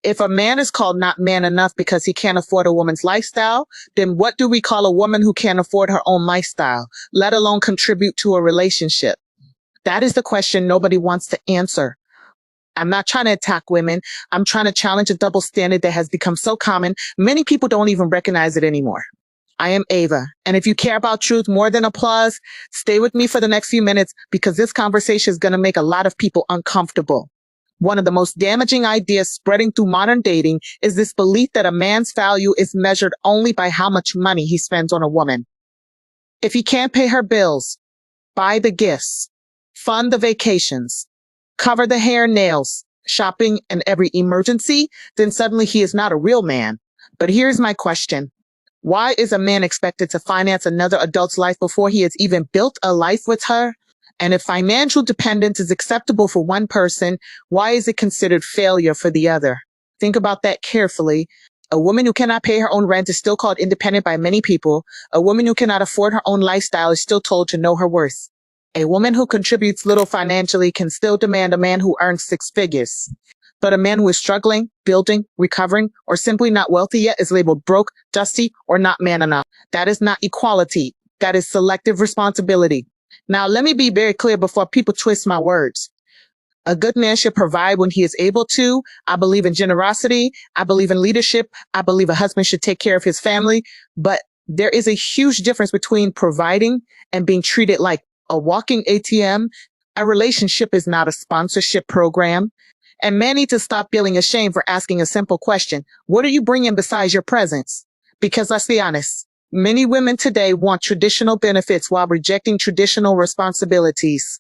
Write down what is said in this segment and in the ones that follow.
If a man is called not man enough because he can't afford a woman's lifestyle, then what do we call a woman who can't afford her own lifestyle, let alone contribute to a relationship? That is the question nobody wants to answer. I'm not trying to attack women. I'm trying to challenge a double standard that has become so common, many people don't even recognize it anymore. I am Ava, and if you care about truth more than applause, stay with me for the next few minutes because this conversation is going to make a lot of people uncomfortable. One of the most damaging ideas spreading through modern dating is this belief that a man's value is measured only by how much money he spends on a woman. If he can't pay her bills, buy the gifts, fund the vacations, cover the hair, nails, shopping, and every emergency, then suddenly he is not a real man. But here's my question. Why is a man expected to finance another adult's life before he has even built a life with her? And if financial dependence is acceptable for one person, why is it considered failure for the other? Think about that carefully. A woman who cannot pay her own rent is still called independent by many people. A woman who cannot afford her own lifestyle is still told to know her worth. A woman who contributes little financially can still demand a man who earns six figures. But a man who is struggling, building, recovering, or simply not wealthy yet is labeled broke, dusty, or not man enough. That is not equality. That is selective responsibility. Now, let me be very clear before people twist my words. A good man should provide when he is able to. I believe in generosity. I believe in leadership. I believe a husband should take care of his family. But there is a huge difference between providing and being treated like a walking ATM. A relationship is not a sponsorship program. And men need to stop feeling ashamed for asking a simple question. What are you bringing besides your presence? Because let's be honest, many women today want traditional benefits while rejecting traditional responsibilities.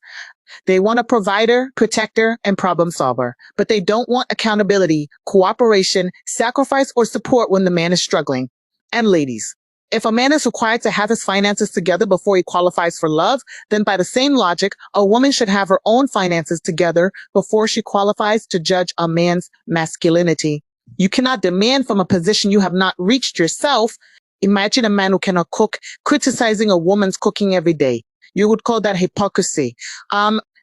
They want a provider, protector, and problem solver, but they don't want accountability, cooperation, sacrifice, or support when the man is struggling. And ladies, if a man is required to have his finances together before he qualifies for love, then by the same logic, a woman should have her own finances together before she qualifies to judge a man's masculinity. You cannot demand from a position you have not reached yourself. Imagine a man who cannot cook, criticizing a woman's cooking every day. You would call that hypocrisy.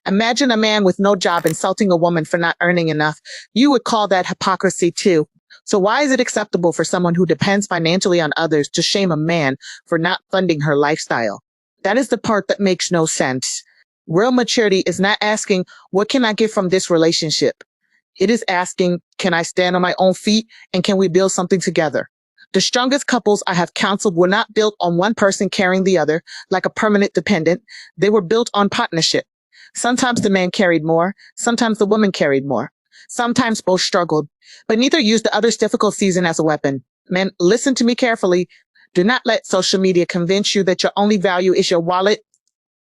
Imagine a man with no job insulting a woman for not earning enough. You would call that hypocrisy too. So why is it acceptable for someone who depends financially on others to shame a man for not funding her lifestyle? That is the part that makes no sense. Real maturity is not asking, what can I get from this relationship? It is asking, can I stand on my own feet and can we build something together? The strongest couples I have counseled were not built on one person carrying the other like a permanent dependent. They were built on partnership. Sometimes the man carried more. Sometimes the woman carried more. Sometimes both struggled, but neither used the other's difficult season as a weapon. Men, listen to me carefully. Do not let social media convince you that your only value is your wallet.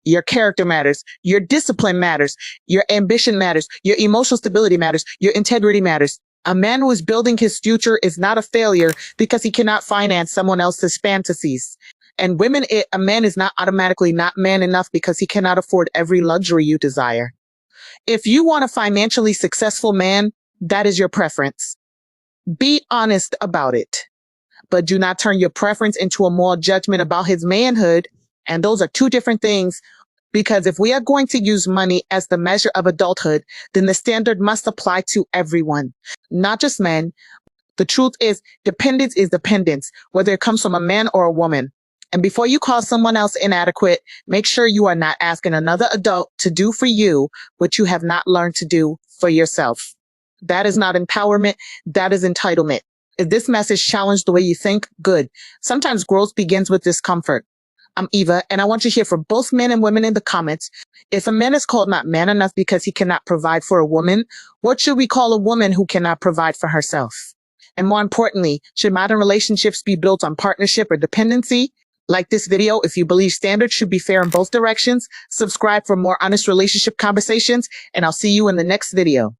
Your character matters. Your discipline matters. Your ambition matters. Your emotional stability matters. Your integrity matters. A man who is building his future is not a failure because he cannot finance someone else's fantasies. And women, a man is not automatically not man enough because he cannot afford every luxury you desire. If you want a financially successful man, that is your preference. Be honest about it. But do not turn your preference into a moral judgment about his manhood. And those are two different things. Because if we are going to use money as the measure of adulthood, then the standard must apply to everyone, not just men. The truth is, dependence is dependence, whether it comes from a man or a woman. And before you call someone else inadequate, make sure you are not asking another adult to do for you what you have not learned to do for yourself. That is not empowerment. That is entitlement. If this message challenged the way you think, good. Sometimes growth begins with discomfort. I'm Eva, and I want to hear from both men and women in the comments. If a man is called not man enough because he cannot provide for a woman, what should we call a woman who cannot provide for herself? And more importantly, should modern relationships be built on partnership or dependency? Like this video if you believe standards should be fair in both directions. Subscribe for more honest relationship conversations, and I'll see you in the next video.